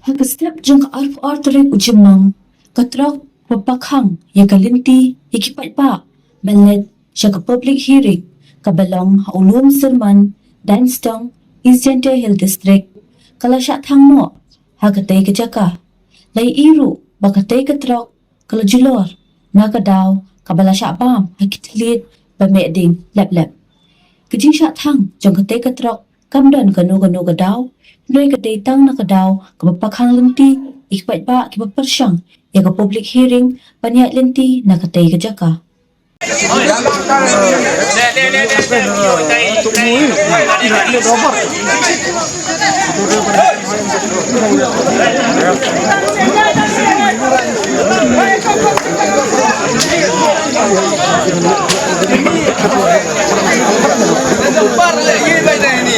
Hagastep jeng ka arf arterik ujimang katrak papakhang yagalinti ikipat pa balet siya ka public hearing kabalong haulum serman Danstong Eastern Hill District kalasya thangmo hagatay kajaka lay iru bakatay katrak kalajulor nakadaw kabalasya bam hakitlit bameding lep-lep kajing siya thang jeng katay katrak kamdan kanu-kanu kadaw Noy kadatang nakadaw kapapakhang linti ikipat ba kipapersyang ya ka public hearing paniya linti nakatay kajaka. Parle, gini baik dah ini.